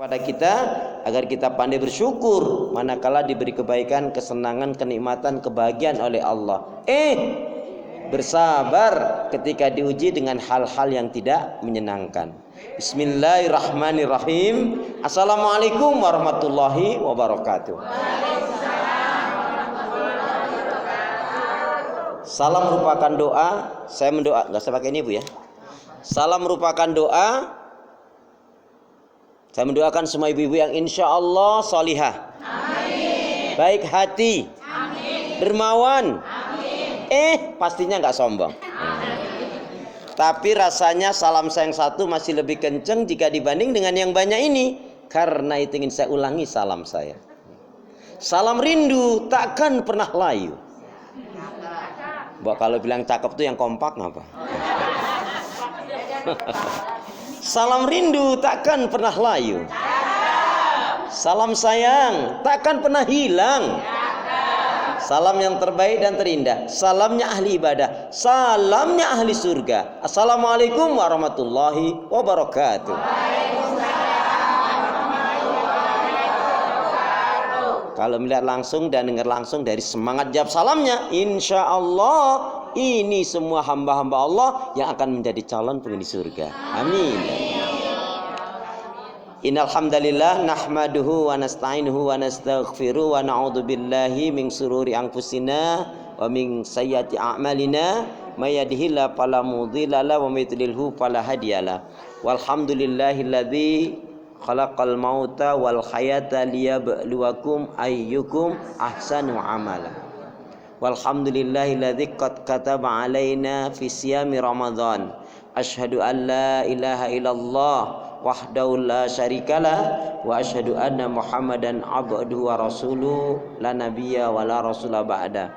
pada kita agar kita pandai bersyukur manakala diberi kebaikan, kesenangan, kenikmatan, kebahagiaan oleh Allah. Bersabar ketika diuji dengan hal-hal yang tidak menyenangkan. Bismillahirrahmanirrahim. Assalamualaikum warahmatullahi wabarakatuh. Salam merupakan doa. Saya mendoa, nggak usah pakai ini Bu ya. Salam merupakan doa. Saya mendoakan semua ibu-ibu yang insya Allah solihah, amin. Baik hati, amin. Dermawan, amin. Pastinya nggak sombong. Tapi rasanya salam saya yang satu masih lebih kenceng jika dibanding dengan yang banyak ini. Karena itu ingin saya ulangi salam saya. Salam rindu takkan pernah layu. Mbak kalau bilang cakep tuh yang kompak ngapa? Salam rindu takkan pernah layu. Salam sayang takkan pernah hilang. Salam yang terbaik dan terindah, salamnya ahli ibadah, salamnya ahli surga. Assalamualaikum warahmatullahi wabarakatuh. Kalau melihat langsung dan dengar langsung dari semangat jawab salamnya, insya Allah ini semua hamba-hamba Allah yang akan menjadi calon penghuni surga. Amin. Innal hamdalillah nahmaduhu wa nasta'inuhu wa nastaghfiruh wa na'udzu billahi min shururi anfusina wa min sayyiati a'malina may yahdihillahu fala mudilla lahu wa may yudlilhu fala hadiyalah. Walhamdulillahilladzi khalaqal mauta wal hayata liyabluwakum ayyukum ahsanu amala. Walhamdulillahilladzi qad kataba alaina fi siyami Ramadan. Asyhadu an la ilaha illallah wahdahu la syarikalah wa asyhadu anna Muhammadan abduhu wa rasuluh la nabiyya wa la rasula ba'da.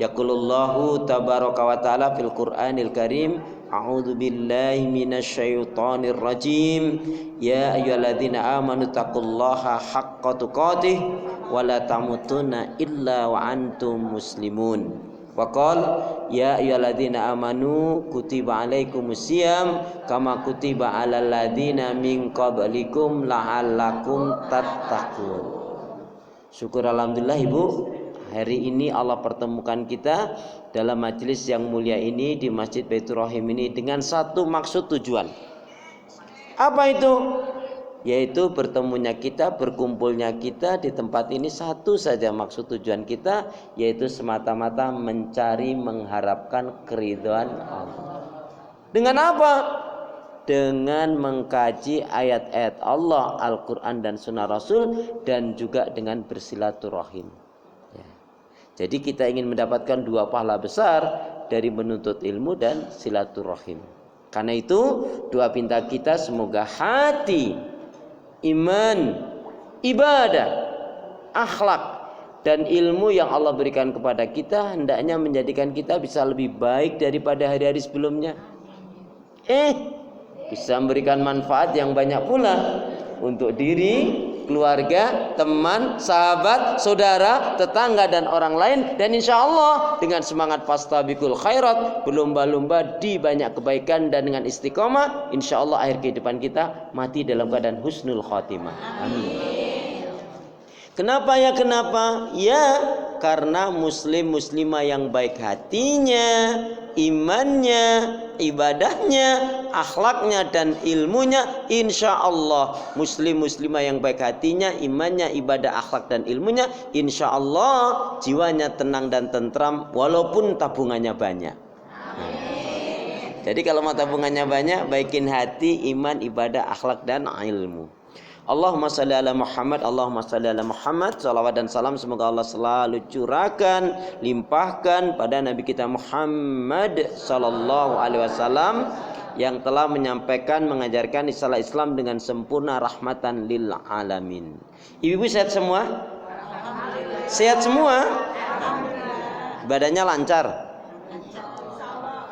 Yaqulullahu tabaraka wa ta'ala fil Qur'anil Karim, a'udzu billahi minasyaitonir rajim. Ya ayyuhalladzina amanu taqullaha haqqa tuqatih wa la tamutunna illa wa antum muslimun. Wa qala ya ayyuhalladzina amanu kutiba alaikumusiyam kama kutiba alal ladzina min qablikum la'allakum tattaqun. Syukur alhamdulillah Ibu, hari ini Allah pertemukan kita dalam majelis yang mulia ini di Masjid Baitur Rahim ini dengan satu maksud tujuan. Apa itu? Yaitu bertemunya kita, berkumpulnya kita di tempat ini satu saja maksud tujuan kita, yaitu semata-mata mencari mengharapkan keridhaan Allah. Dengan apa? Dengan mengkaji ayat-ayat Allah, Al-Quran dan Sunnah Rasul, dan juga dengan bersilaturahim. Ya. Jadi kita ingin mendapatkan dua pahala besar dari menuntut ilmu dan silaturahim. Karena itu doa pinta kita semoga hati, iman, ibadah, akhlak, dan ilmu yang Allah berikan kepada kita hendaknya menjadikan kita bisa lebih baik daripada hari-hari sebelumnya. Bisa memberikan manfaat yang banyak pula untuk diri, keluarga, teman, sahabat, saudara, tetangga, dan orang lain. Dan insya Allah dengan semangat fastabiqul khairat, berlomba-lomba di banyak kebaikan, dan dengan istiqomah, insya Allah akhir kehidupan kita mati dalam keadaan husnul khotimah. Amin. Kenapa ya? Kenapa? Ya karena muslim-muslimah yang baik hatinya, imannya, ibadahnya, akhlaknya, dan ilmunya, insya Allah muslim-muslimah yang baik hatinya, imannya, ibadah, akhlak, dan ilmunya, insya Allah jiwanya tenang dan tentram walaupun tabungannya banyak. Jadi kalau mau tabungannya banyak, baikin hati, iman, ibadah, akhlak, dan ilmu. Allahumma salli ala Muhammad, Allahumma salli ala Muhammad. Salawat dan salam semoga Allah selalu curahkan, limpahkan pada Nabi kita Muhammad sallallahu alaihi wasallam yang telah menyampaikan, mengajarkan istilah Islam dengan sempurna, rahmatan lil alamin. Ibu-ibu sehat semua? Sehat semua? Badannya lancar?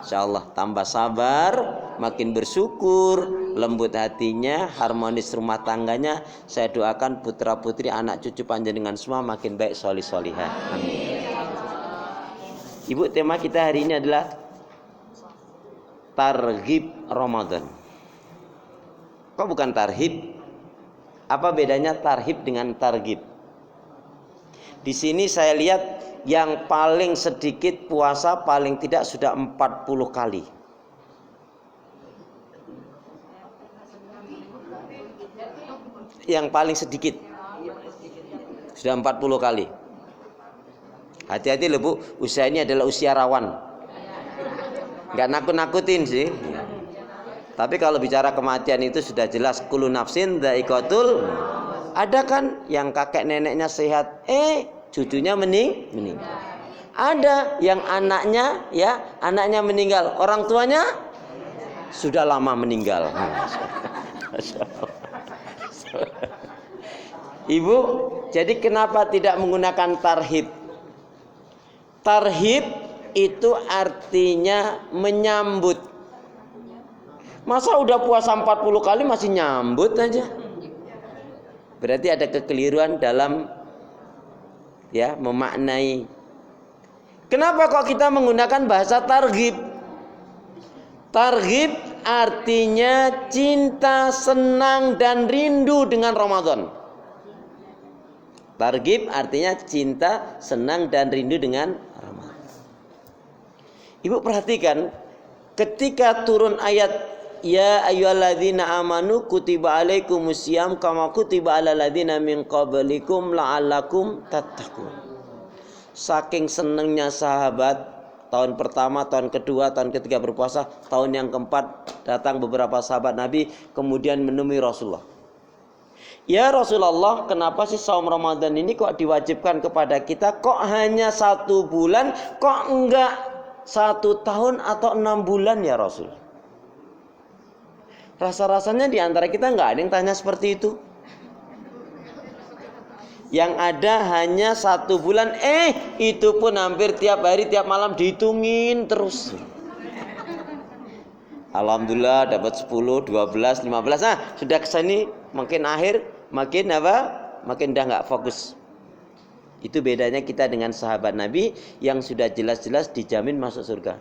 Insyaallah tambah sabar, makin bersyukur, lembut hatinya, harmonis rumah tangganya. Saya doakan putra putri anak cucu panjenengan semua makin baik, solih solihah. Amin. Ibu, tema kita hari ini adalah targhib Ramadan. Kok bukan tarhib? Apa bedanya tarhib dengan targhib? Di sini saya lihat yang paling sedikit puasa paling tidak sudah 40 kali. Yang paling sedikit sudah 40 kali. Hati-hati loh Bu, usia ini adalah usia rawan. Nggak nakut-nakutin sih. Tapi kalau bicara kematian itu sudah jelas kullu nafsin dha'iqatul. Ada kan yang kakek neneknya sehat, cucunya meninggal. Ada yang anaknya meninggal, orang tuanya sudah lama meninggal. Ibu, jadi kenapa tidak menggunakan tarhib? Tarhib itu artinya menyambut. Masa udah puasa 40 kali masih nyambut aja? Berarti ada kekeliruan dalam memaknai. Kenapa kok kita menggunakan bahasa targhib? Targhib artinya cinta, senang dan rindu dengan Ramadan. Targhib artinya cinta, senang dan rindu dengan Ramadan. Ibu perhatikan ketika turun ayat ya ayyuhalladzina amanu kutiba alaikumusiyam kama kutiba alal ladzina min qablikum la'allakum tattaqun. Saking senangnya sahabat tahun pertama, tahun kedua, tahun ketiga berpuasa, tahun yang keempat datang beberapa sahabat Nabi kemudian menemui Rasulullah. Ya Rasulullah, kenapa sih saum Ramadan ini kok diwajibkan kepada kita? Kok hanya 1 bulan? Kok enggak 1 tahun atau 6 bulan ya Rasul? Rasa-rasanya di antara kita nggak ada yang tanya seperti itu. Yang ada hanya 1 bulan, itu pun hampir tiap hari, tiap malam dihitungin terus. Alhamdulillah dapat 10, 12, 15. Nah, sudah kesini makin akhir, makin udah nggak fokus. Itu bedanya kita dengan sahabat Nabi yang sudah jelas-jelas dijamin masuk surga.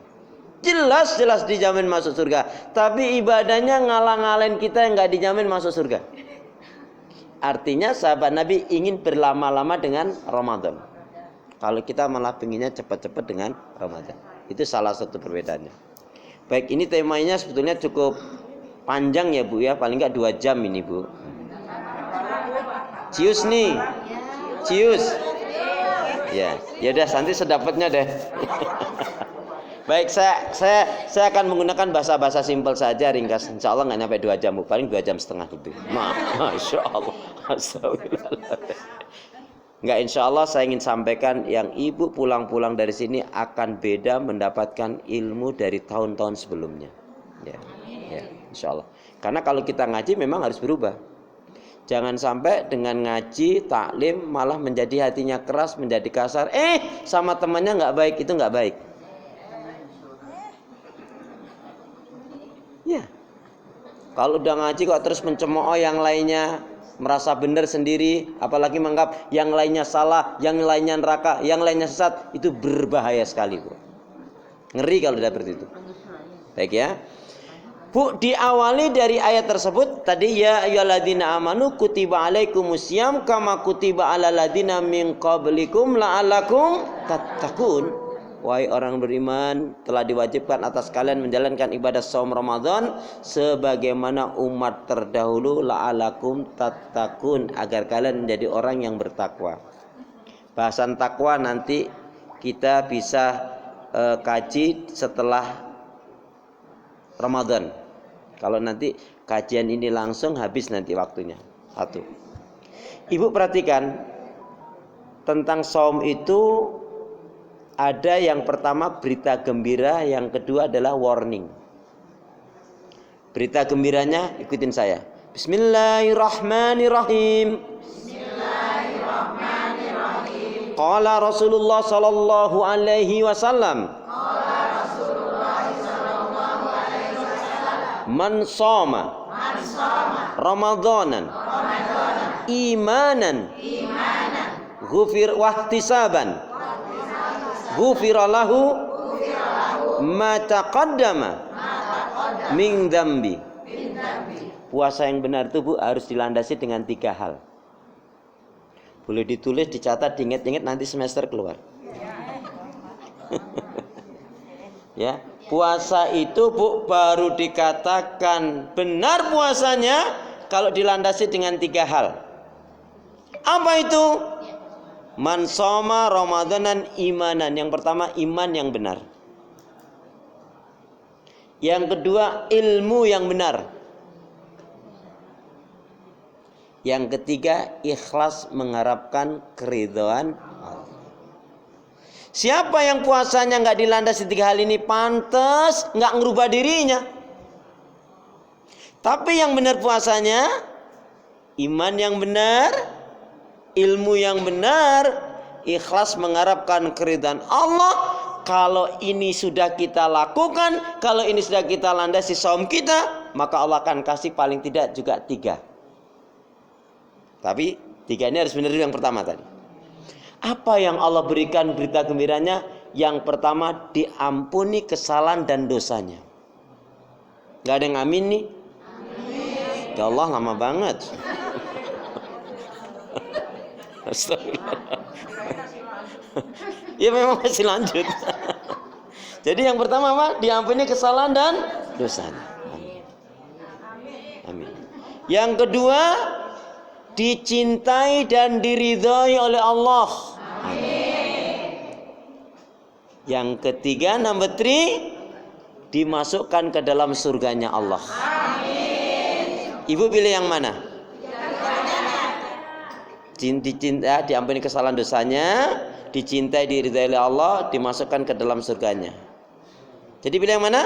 Jelas-jelas dijamin masuk surga, tapi ibadahnya ngalang-ngalain kita yang nggak dijamin masuk surga. Artinya sahabat Nabi ingin berlama-lama dengan Ramadan. Kalau kita malah pengennya cepat-cepat dengan Ramadan. Itu salah satu perbedaannya. Baik, ini temanya sebetulnya cukup panjang ya Bu ya, paling nggak 2 jam ini Bu. Cius nih, cius. Ya udah nanti sedapatnya deh. Baik, saya akan menggunakan bahasa simpel saja, ringkas. Insya Allah nggak nyampe 2 jam, Bu. Paling 2 jam setengah lebih. Masya Allah. Nggak, insya Allah saya ingin sampaikan yang ibu pulang-pulang dari sini akan beda mendapatkan ilmu dari tahun-tahun sebelumnya. Ya, insya Allah. Karena kalau kita ngaji memang harus berubah. Jangan sampai dengan ngaji, taklim malah menjadi hatinya keras, menjadi kasar. Sama temannya nggak baik, itu nggak baik. Ya, kalau udah ngaji kok terus mencemooh yang lainnya, merasa benar sendiri, apalagi menganggap yang lainnya salah, yang lainnya neraka, yang lainnya sesat, itu berbahaya sekali Bu. Ngeri kalau seperti itu. Baik ya Bu, diawali dari ayat tersebut tadi ya ayyuhalladzina amanu kutiba alaikumusiyam kama kutiba alal ladzina min qablikum la'allakum tattaqun. Wahai orang beriman, telah diwajibkan atas kalian menjalankan ibadah saum Ramadan sebagaimana umat terdahulu la'alakum tattaqun, agar kalian menjadi orang yang bertakwa. Bahasan takwa nanti kita bisa kaji setelah Ramadan. Kalau nanti kajian ini langsung habis nanti waktunya. 1. Ibu perhatikan tentang saum itu ada yang pertama berita gembira, yang kedua adalah warning. Berita gembiranya ikutin saya. Bismillahirrahmanirrahim. Bismillahirrahmanirrahim. Qala Rasulullah sallallahu alaihi wasallam. Man shoma Ramadanan imanan ghufir wahtisaban ghufira lahu ma taqaddama min dzambi puasa yang benar itu Bu harus dilandasi dengan 3 hal. Boleh ditulis, dicatat, diingat-ingat, nanti semester keluar. Ya, puasa itu Bu baru dikatakan benar puasanya kalau dilandasi dengan 3 hal. Apa itu? Man shoma ramadanan imanan. Yang pertama iman yang benar. Yang kedua ilmu yang benar. Yang ketiga ikhlas mengharapkan keridhaan Allah. Siapa yang puasanya nggak dilandasi 3 hal ini, pantas nggak ngerubah dirinya. Tapi yang benar puasanya, iman yang benar, ilmu yang benar, ikhlas mengharapkan keridhaan Allah. Kalau ini sudah kita lakukan, kalau ini sudah kita landasi saum kita, maka Allah akan kasih paling tidak juga 3. Tapi 3 ini harus benar yang pertama tadi. Apa yang Allah berikan berita gembiranya? Yang pertama diampuni kesalahan dan dosanya. Gak ada yang amin nih? Amin. Ya Allah lama banget. Astagfirullah. Ya memang masih lanjut. Jadi yang pertama apa? Diampuni kesalahan dan dosanya. Amin. Amin. Yang kedua dicintai dan diridhai oleh Allah. Amin. Yang ketiga, number 3, dimasukkan ke dalam surganya Allah. Amin. Ibu pilih yang mana? Dicinta, diampuni kesalahan dosanya, dicintai, diridhai oleh Allah, dimasukkan ke dalam surganya. Jadi pilih yang mana?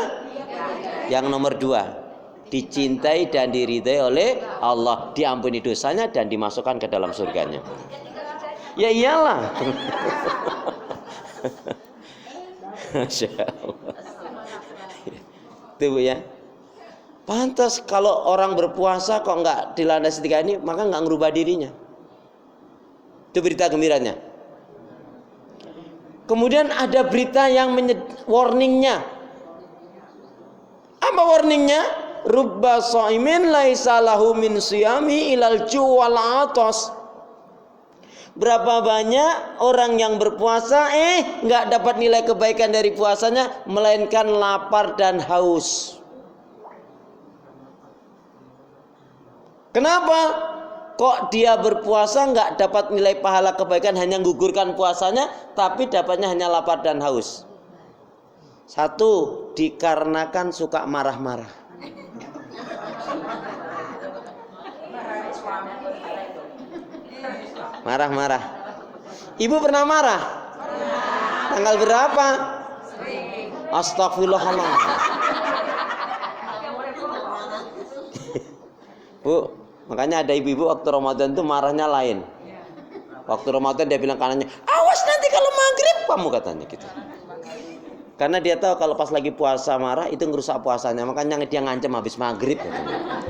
Yang nomor 2. Dicintai dan diridhai oleh Allah, diampuni dosanya dan dimasukkan ke dalam surganya. Ya iyalah. Masya Allah. Itu Bu ya. Pantas kalau orang berpuasa kok nggak dilandasi 3 ini, maka nggak ngerubah dirinya. Itu berita gembiranya. Kemudian ada berita yang warningnya. Apa warningnya? Rubba shaimin laisa lahu min siyami ilal ju' wal atas. Berapa banyak orang yang berpuasa nggak dapat nilai kebaikan dari puasanya, melainkan lapar dan haus. Kenapa? Kok dia berpuasa nggak dapat nilai pahala kebaikan, hanya gugurkan puasanya, tapi dapatnya hanya lapar dan haus? 1, dikarenakan suka marah-marah. Marah-marah. Ibu pernah marah? Tanggal berapa? Astagfirullahaladzim. Bu, makanya ada ibu-ibu waktu Ramadan itu marahnya lain. Waktu Ramadan dia bilang kanannya, awas nanti kalau maghrib kamu, katanya gitu. Karena dia tahu kalau pas lagi puasa marah itu ngerusak puasanya, makanya dia ngancam habis maghrib, katanya.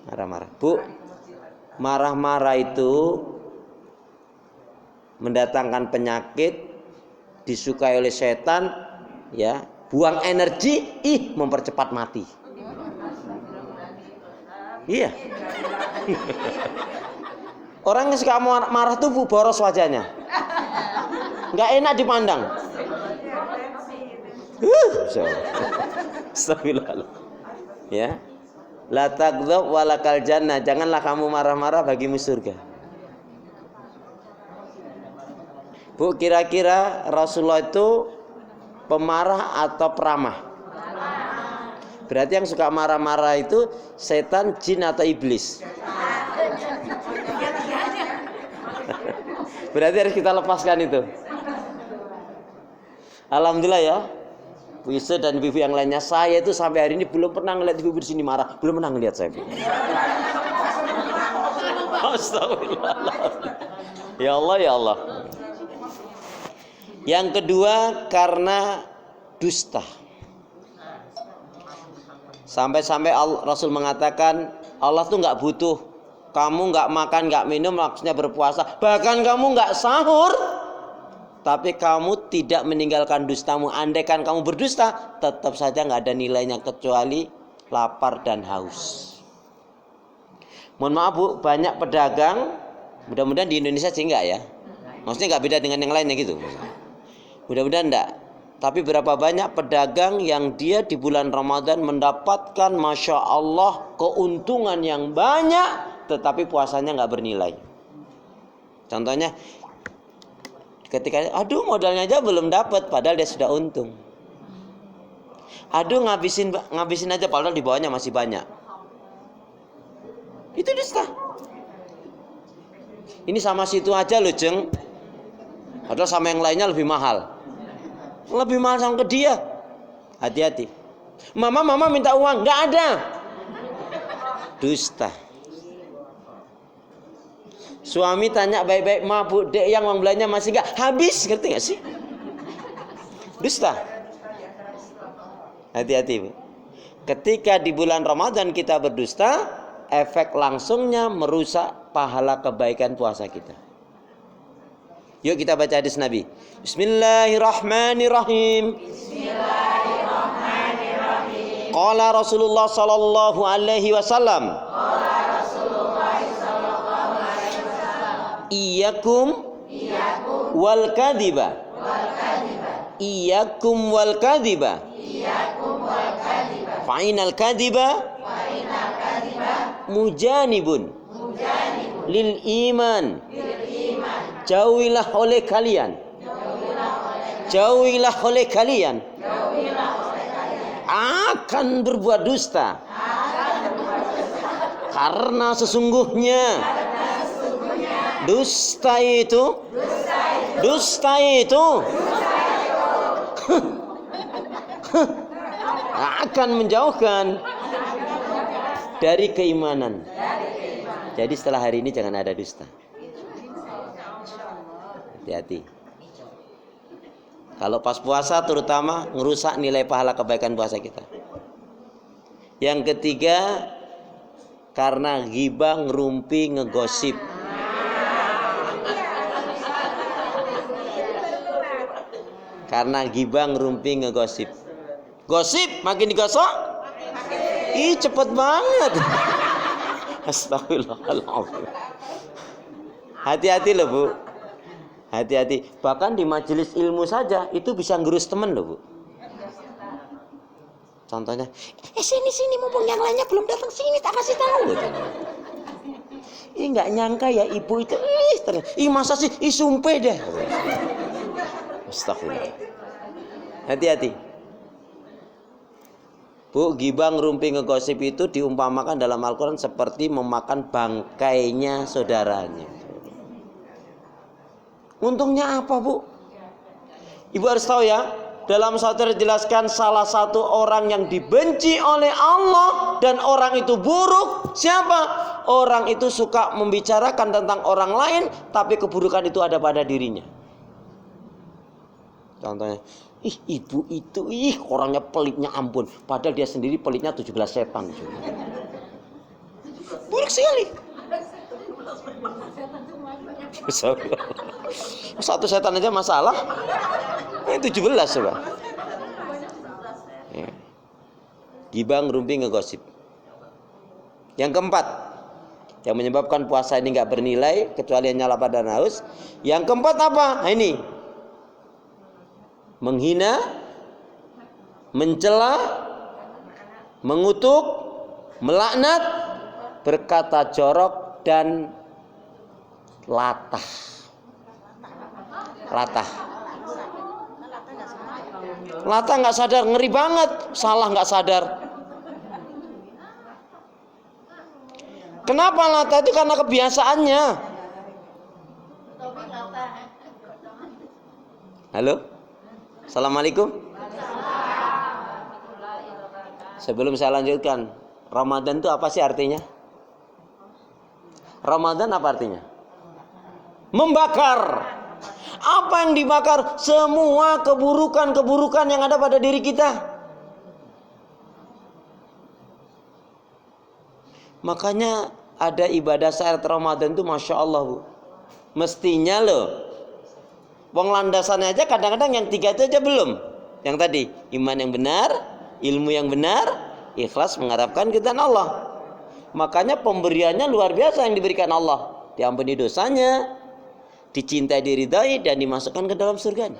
Marah-marah. Bu, marah-marah itu mendatangkan penyakit, disukai oleh setan, ya, buang energi, mempercepat mati. Iya. Orang yang suka marah tuh Bu, boros wajahnya, nggak enak dipandang. Astagfirullah. Ya. La taghdab walakal jannah. Janganlah kamu marah-marah, bagimu surga. Bu, kira-kira Rasulullah itu pemarah atau peramah? Berarti yang suka marah-marah itu setan, jin atau iblis? Berarti harus kita lepaskan itu. Alhamdulillah ya, Bu Yusuf dan ibu yang lainnya, saya itu sampai hari ini belum pernah ngeliat ibu di sini marah, belum pernah ngeliat saya. Astagfirullah. Ya Allah, ya Allah. Yang kedua karena dusta. Sampai-sampai Rasul mengatakan Allah tuh nggak butuh kamu nggak makan, nggak minum, maksudnya berpuasa. Bahkan kamu nggak sahur, tapi kamu tidak meninggalkan dustamu. Andaikan kamu berdusta, tetap saja nggak ada nilainya kecuali lapar dan haus. Mohon maaf Bu, banyak pedagang, mudah-mudahan di Indonesia sih enggak ya. Maksudnya enggak beda dengan yang lainnya gitu. Mudah-mudahan enggak. Tapi berapa banyak pedagang yang dia di bulan Ramadan mendapatkan Masya Allah keuntungan yang banyak, tetapi puasanya enggak bernilai. Contohnya, ketika aduh modalnya aja belum dapat, padahal dia sudah untung. Aduh ngabisin aja, padahal di bawahnya masih banyak. Itu dusta. Ini sama situ aja loh Jeng. Padahal sama yang lainnya lebih mahal. Lebih mahal sama ke dia. Hati-hati. Mama minta uang, nggak ada. Dusta. Suami tanya baik-baik, Ma Bu, dek yang uang belanjanya masih nggak habis, ngerti nggak sih? Dusta. Hati-hati Bu. Ketika di bulan Ramadan kita berdusta, efek langsungnya merusak pahala kebaikan puasa kita. Yuk kita baca hadis Nabi. Bismillahirrahmanirrahim. Bismillahirrahmanirrahim. Qala Rasulullah sallallahu alaihi wasallam. Iyyakum wal kadhiba. Iyyakum wal kadhiba. Fa'inal kadhiba mujanibun lil iman. Jauhilah oleh kalian akan berbuat dusta. Karena sesungguhnya dusta itu akan menjauhkan dari keimanan. Jadi setelah hari ini jangan ada dusta. Hati-hati. Kalau pas puasa terutama ngerusak nilai pahala kebaikan puasa kita. Yang ketiga, karena ghibah, ngerumpi, ngegosip. Karena ghibah, ngerumpi, ngegosip. Gosip makin digosok, ih cepet banget. Astagfirullahaladzim. Hati-hati loh Bu. Hati-hati. Bahkan di majelis ilmu saja itu bisa ngerus temen loh Bu. Contohnya, sini mumpung yang lainnya belum datang, sini tak kasih tahu. Ih nggak nyangka ya ibu itu. Masa sih? Sumpah deh. Astagfirullah. Hati-hati. Bu, ghibah, ngerumpi, ngegosip itu diumpamakan dalam Al-Quran seperti memakan bangkainya saudaranya. Untungnya apa Bu? Ibu harus tahu ya, dalam satu dijelaskan salah satu orang yang dibenci oleh Allah dan orang itu buruk. Siapa? Orang itu suka membicarakan tentang orang lain, tapi keburukan itu ada pada dirinya. Contohnya, ibu itu, orangnya pelitnya ampun. Padahal dia sendiri pelitnya 17 setan. Buruk sekali. Satu setan aja masalah. Ini 17 coba. Ya. Ghibah, ngerumpi, ngegosip. Yang keempat, yang menyebabkan puasa ini nggak bernilai kecuali hanya lapar dan haus. Yang keempat apa? Nah, ini menghina, mencela, mengutuk, melaknat, berkata jorok dan latah. Latah nggak sadar, ngeri banget. Salah nggak sadar. Kenapa latah itu? Karena kebiasaannya. Halo, assalamualaikum. Sebelum saya lanjutkan, Ramadan itu apa sih artinya? Ramadan apa artinya? Membakar. Apa yang dibakar? Semua keburukan-keburukan yang ada pada diri kita. Makanya ada ibadah saat Ramadan itu Masya Allah Bu. Mestinya loh, wong landasannya aja kadang-kadang yang 3 itu aja belum. Yang tadi, iman yang benar, ilmu yang benar, ikhlas mengharapkan keridhaan Allah. Makanya pemberiannya luar biasa yang diberikan Allah. Diampuni dosanya, dicintai, diridai, dan dimasukkan ke dalam surganya.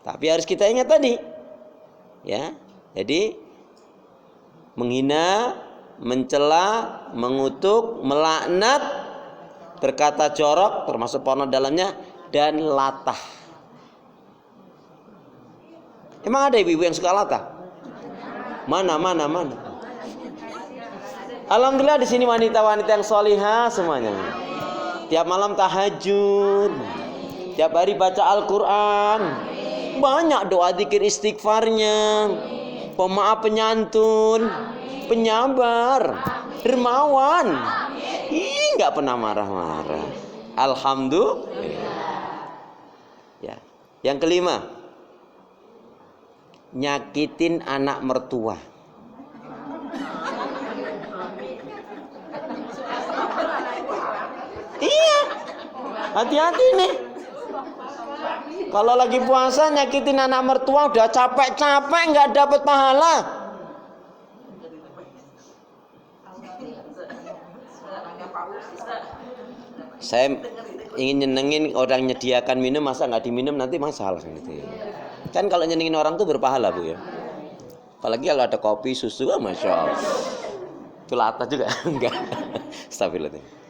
Tapi harus kita ingat tadi, ya. Jadi menghina, mencela, mengutuk, melaknat, berkata jorok, termasuk porno dalamnya, dan latah. Emang ada ibu-ibu yang suka latah? Mana? Alhamdulillah di sini wanita-wanita yang solihah semuanya. Tiap malam tahajud, tiap hari baca Al-Quran, banyak doa zikir istighfarnya, pemaaf penyantun, penyabar, dermawan, nggak pernah marah-marah. Alhamdulillah. Ya. Yang kelima, nyakitin anak mertua. Iya, hati-hati nih. Kalau lagi puasa nyakitin anak mertua, udah capek-capek nggak dapat pahala. Saya ingin nyenengin orang nyediakan minum, masa nggak diminum nanti masalah gitu. Kan kalau nyenengin orang tuh berpahala, Bu, ya. Apalagi kalau ada kopi, susu, masya Allah. Itu latah juga, enggak. Astagfirullah.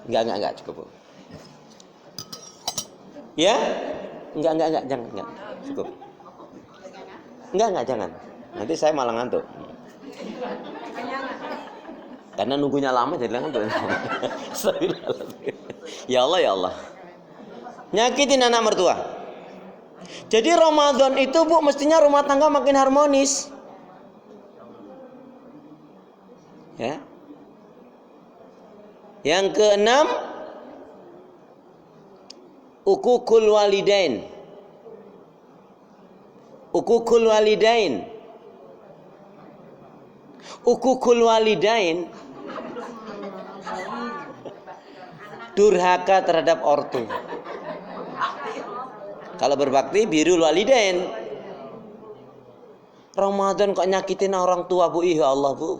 Enggak cukup, Bu. Ya? Enggak, jangan. Cukup. Enggak, jangan. Nanti saya malah ngantuk. Karena nunggunya lama jadi ngantuk. Ya Allah. Nyakitin anak mertua. Jadi Ramadan itu, Bu, mestinya rumah tangga makin harmonis. Ya. Yang keenam, ukukul walidain. Ukukul walidain durhaka terhadap ortu. Kalau berbakti birrul walidain. Ramadan kok nyakitin orang tua, Bu? Ya Allah, Bu.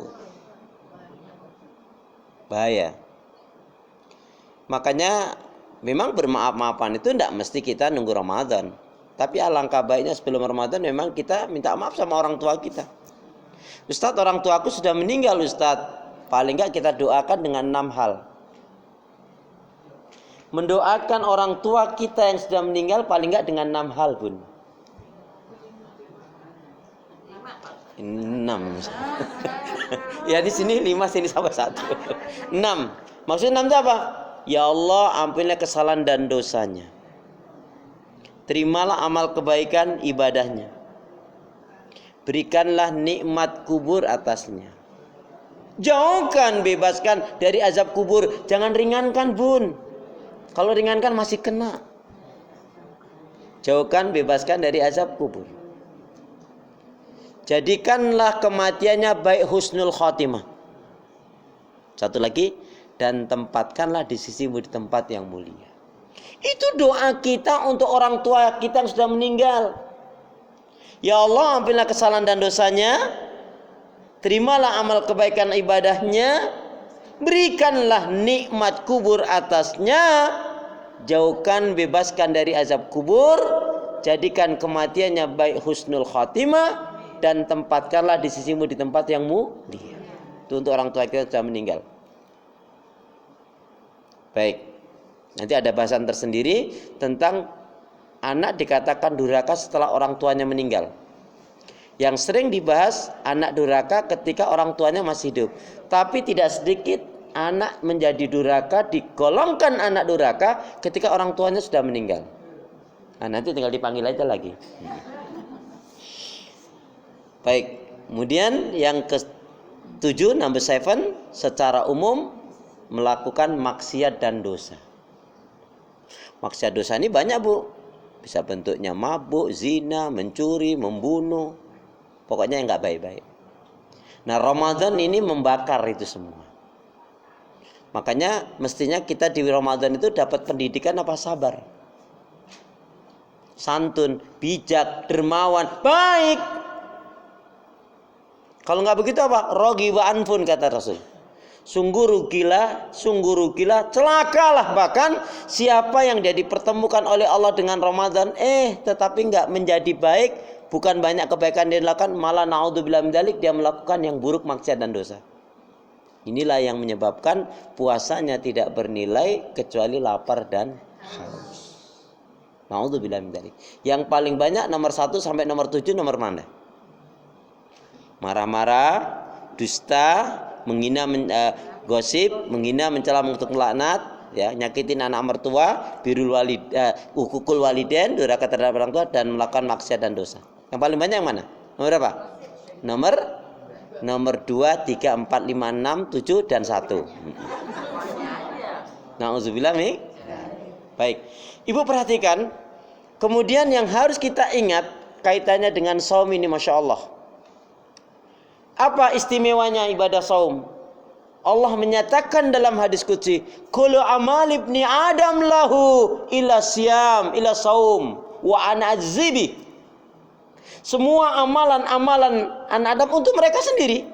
Bahaya. Makanya memang bermaaf-maafan itu tidak mesti kita nunggu Ramadan. Tapi alangkah baiknya sebelum Ramadan memang kita minta maaf sama orang tua kita. Ustadz, orang tuaku sudah meninggal, Ustadz. Paling enggak kita doakan dengan 6 hal. Mendoakan orang tua kita yang sudah meninggal paling enggak dengan 6 hal, Bun. 6. Ya di sini 5, sini sampai 1. 6. Maksudnya 6 itu apa? Ya Allah, ampunilah kesalahan dan dosanya. Terimalah amal kebaikan ibadahnya. Berikanlah nikmat kubur atasnya. Jauhkan, bebaskan dari azab kubur. Jangan ringankan, Bun. Kalau ringankan masih kena. Jauhkan, bebaskan dari azab kubur. Jadikanlah kematiannya baik husnul khotimah. Satu lagi, dan tempatkanlah di sisimu di tempat yang mulia. Itu doa kita untuk orang tua kita yang sudah meninggal. Ya Allah, ampunilah kesalahan dan dosanya. Terimalah amal kebaikan ibadahnya. Berikanlah nikmat kubur atasnya. Jauhkan, bebaskan dari azab kubur. Jadikan kematiannya baik husnul khatimah. Dan tempatkanlah di sisimu di tempat yang mulia. Itu untuk orang tua kita yang sudah meninggal. Baik, nanti ada bahasan tersendiri tentang anak dikatakan durhaka setelah orang tuanya meninggal. Yang sering dibahas anak durhaka ketika orang tuanya masih hidup. Tapi tidak sedikit anak menjadi durhaka, digolongkan anak durhaka ketika orang tuanya sudah meninggal. Nah, nanti tinggal dipanggil aja lagi. Baik, kemudian yang ke-7, number 7, secara umum melakukan maksiat dan dosa. Maksiat dosa ini banyak, Bu. Bisa bentuknya mabuk, zina, mencuri, membunuh. Pokoknya yang nggak baik-baik. Nah, Ramadan ini membakar itu semua. Makanya mestinya kita di Ramadan itu dapat pendidikan apa sabar. santun, bijak, dermawan, baik. Kalau nggak begitu apa? Rogi wa anfun, kata Rasul. Sungguh rugilah, celakalah bahkan siapa yang dia dipertemukan oleh Allah dengan Ramadan, tetapi nggak menjadi baik, bukan banyak kebaikan dia lakukan, malah naudzubillah min dzalik, dia melakukan yang buruk, maksiat dan dosa. Inilah yang menyebabkan puasanya tidak bernilai kecuali lapar dan haus. Naudzubillah min dzalik. Yang paling banyak nomor 1 sampai nomor 7 nomor mana? Marah-marah, dusta, menghina, gosip, menghina, mencela, mengutuk, melaknat, ya, nyakitin anak mertua, ukukul waliden, durhaka terhadap orang tua, dan melakukan maksiat dan dosa. Yang paling banyak yang mana? Nomor berapa? Nomor 2, 3, 4, 5, 6, 7 dan 1. Nauzubillah min. Baik. Ibu perhatikan, kemudian yang harus kita ingat kaitannya dengan saum ini, Masya Allah. Apa istimewanya ibadah saum? Allah menyatakan dalam hadis qudsi, kullu amal ibni adam lahu ila siyam, ila saum, wa ana azibi. Semua amalan-amalan anak Adam untuk mereka sendiri,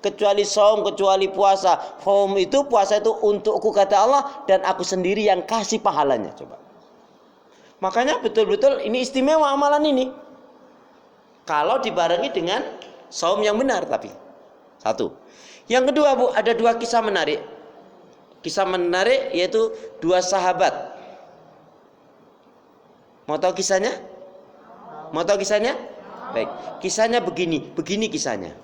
kecuali saum, kecuali puasa. Saum itu, puasa itu untukku, kata Allah, dan aku sendiri yang kasih pahalanya. Coba. Makanya betul-betul ini istimewa amalan ini. Kalau dibarengi dengan saum yang benar, tapi satu. Yang kedua, Bu, ada 2 kisah menarik. Kisah menarik yaitu 2 sahabat. Mau tahu kisahnya? Mau tahu kisahnya? Baik. Kisahnya begini kisahnya.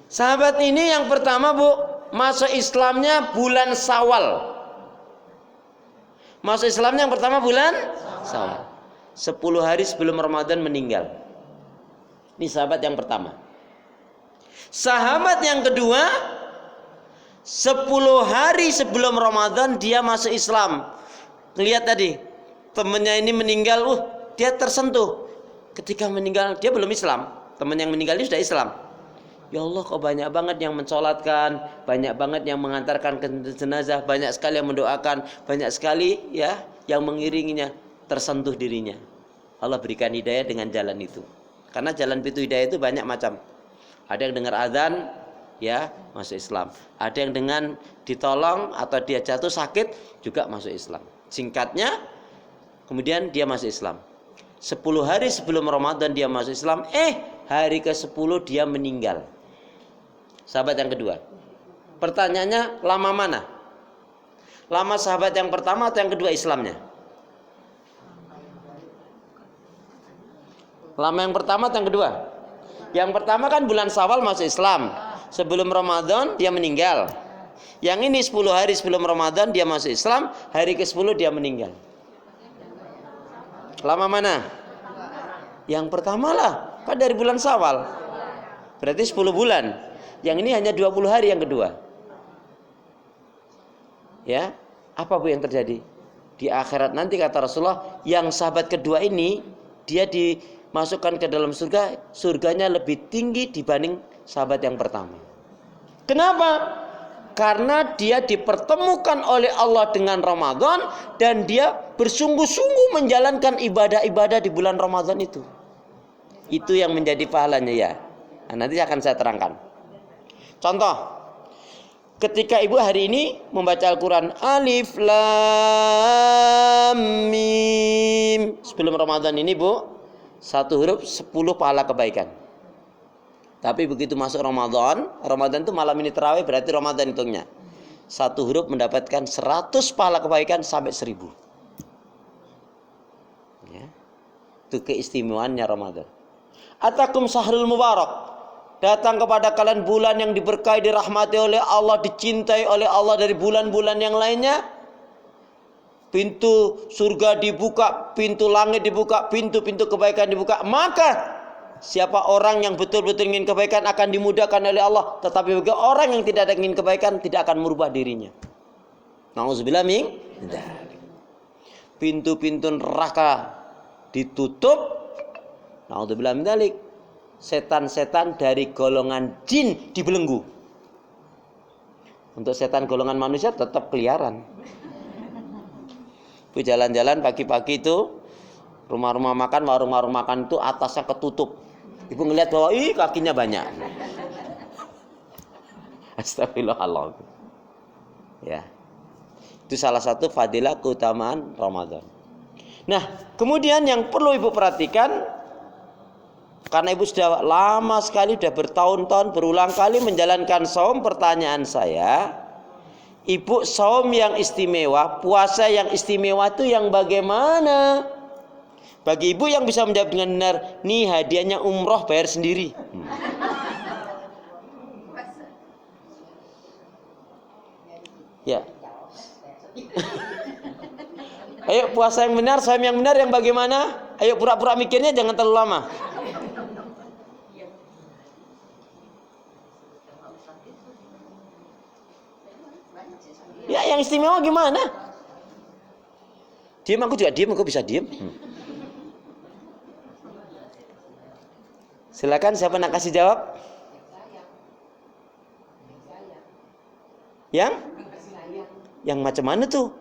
Sahabat ini yang pertama, Bu, masuk Islamnya bulan Syawal. Masuk Islamnya yang pertama bulan Syawal. 10 hari sebelum Ramadan meninggal. Ini sahabat yang pertama. Sahabat yang kedua, 10 hari sebelum Ramadan dia masuk Islam. Lihat tadi, temannya ini meninggal, dia tersentuh. Ketika meninggal, dia belum Islam. Teman yang meninggal ini sudah Islam. Ya Allah, kok banyak banget yang mensolatkan, banyak banget yang mengantarkan ke jenazah, banyak sekali yang mendoakan, banyak sekali ya yang mengiringinya. Tersentuh dirinya. Allah berikan hidayah dengan jalan itu. Karena jalan pintu hidayah itu banyak macam. Ada yang dengar azan, ya masuk Islam. Ada yang dengan ditolong atau dia jatuh sakit juga masuk Islam. Singkatnya, kemudian dia masuk Islam. 10 hari sebelum Ramadan dia masuk Islam. Hari ke-10 dia meninggal. Sahabat yang kedua. Pertanyaannya, lama mana? Lama sahabat yang pertama atau yang kedua Islamnya? Lama yang pertama atau yang kedua? Yang pertama kan bulan Syawal masuk Islam. Sebelum Ramadan dia meninggal. Yang ini 10 hari sebelum Ramadan dia masuk Islam. Hari ke-10 dia meninggal. Lama mana? Yang pertama lah. Kan dari bulan Syawal. Berarti 10 bulan. Yang ini hanya 20 hari yang kedua. Ya, apa Bu yang terjadi? Di akhirat nanti kata Rasulullah, yang sahabat kedua ini dia dimasukkan ke dalam surga, surganya lebih tinggi dibanding sahabat yang pertama. Kenapa? Karena dia dipertemukan oleh Allah dengan Ramadan dan dia bersungguh-sungguh menjalankan ibadah-ibadah di bulan Ramadan itu. Itu yang menjadi pahalanya ya. Nah, nanti akan saya terangkan. Contoh, ketika ibu hari ini membaca Al-Quran Alif Lam Mim, sebelum Ramadan ini Bu, 1 huruf 10 pahala kebaikan. Tapi begitu masuk Ramadan itu malam ini terawih, berarti Ramadan hitungnya 1 huruf mendapatkan 100 pahala kebaikan sampai 1000 ya. Itu keistimewaannya Ramadan. Atakum sahrul mubarak, datang kepada kalian bulan yang diberkahi, dirahmati oleh Allah, dicintai oleh Allah dari bulan-bulan yang lainnya. Pintu surga dibuka, pintu langit dibuka, pintu-pintu kebaikan dibuka. Maka siapa orang yang betul-betul ingin kebaikan akan dimudahkan oleh Allah. Tetapi bagi orang yang tidak ingin kebaikan tidak akan merubah dirinya. Nauzubillah min dzalik. Pintu-pintu neraka ditutup. Nauzubillah min dzalik. Setan-setan dari golongan jin dibelenggu. Untuk setan golongan manusia tetap keliaran. Bu jalan-jalan pagi-pagi itu, rumah-rumah makan, warung-warung makan itu atasnya ketutup. Ibu ngelihat bahwa kakinya banyak. Astagfirullahaladzim. Ya. Itu salah satu fadilah keutamaan Ramadan. Nah, kemudian yang perlu ibu perhatikan, karena ibu sudah lama sekali, sudah bertahun-tahun, berulang kali menjalankan saum, pertanyaan saya, ibu, saum yang istimewa, puasa yang istimewa itu yang bagaimana? Bagi ibu yang bisa menjawab dengan benar, nih hadiahnya umroh bayar sendiri. Ya. Ayo puasa yang benar, saum yang benar yang bagaimana? Ayo pura-pura mikirnya jangan terlalu lama. Ya yang istimewa gimana? Diam, aku juga diam, aku bisa diam. Silakan, siapa nak kasih jawab? Yang macam mana tuh?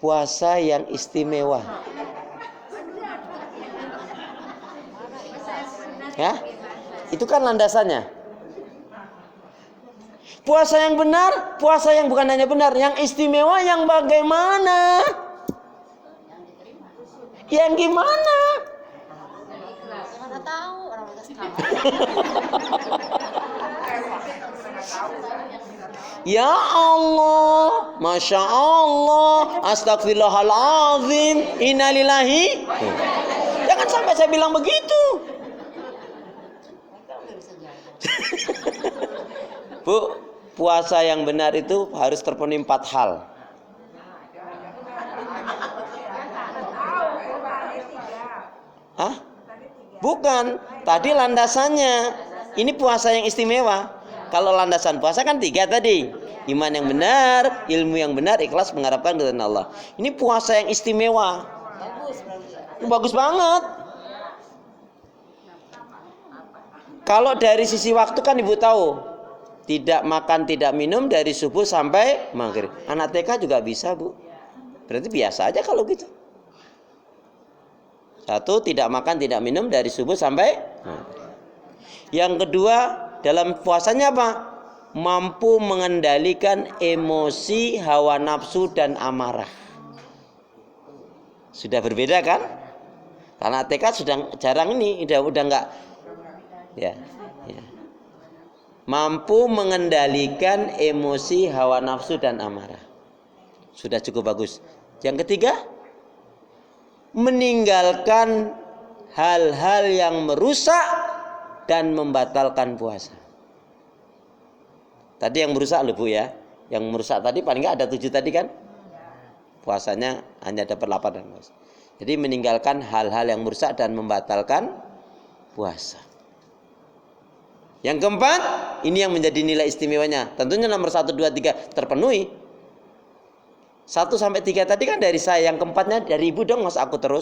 Puasa yang istimewa. Ya? Itu kan landasannya. Puasa yang benar, puasa yang bukan hanya benar, yang istimewa yang bagaimana? Yang gimana? Mana tahu orang tahu. Ya Allah, Masya Allah, astagfirullahaladzim, innalillahi. Jangan sampai saya bilang begitu. Bu, puasa yang benar itu harus terpenuhi 4 hal. Hah? Bukan, tadi landasannya. Ini puasa yang istimewa. Kalau landasan puasa kan 3 tadi. Iman yang benar, ilmu yang benar, ikhlas mengharapkan keridhaan Allah. Ini puasa yang istimewa. Bagus banget. Kalau dari sisi waktu kan ibu tahu, tidak makan, tidak minum dari subuh sampai maghrib. Anak TK juga bisa, Bu. Berarti biasa aja kalau gitu. 1, tidak makan, tidak minum dari subuh sampai maghrib. Yang kedua, dalam puasanya apa? Mampu mengendalikan emosi, hawa nafsu dan amarah. Sudah berbeda kan? Karena TK sudah jarang ini, udah enggak. Ya. Mampu mengendalikan emosi, hawa nafsu dan amarah. Sudah cukup bagus. Yang ketiga, meninggalkan hal-hal yang merusak dan membatalkan puasa. Tadi yang merusak loh Bu ya. Yang merusak tadi paling enggak ada 7 tadi kan? Puasanya hanya dapat 8 dan puasa. Jadi meninggalkan hal-hal yang merusak dan membatalkan puasa. Yang keempat, ini yang menjadi nilai istimewanya. Tentunya nomor 1, 2, 3 terpenuhi. 1 sampai 3 tadi kan dari saya. Yang keempatnya dari ibu dong, mas aku terus.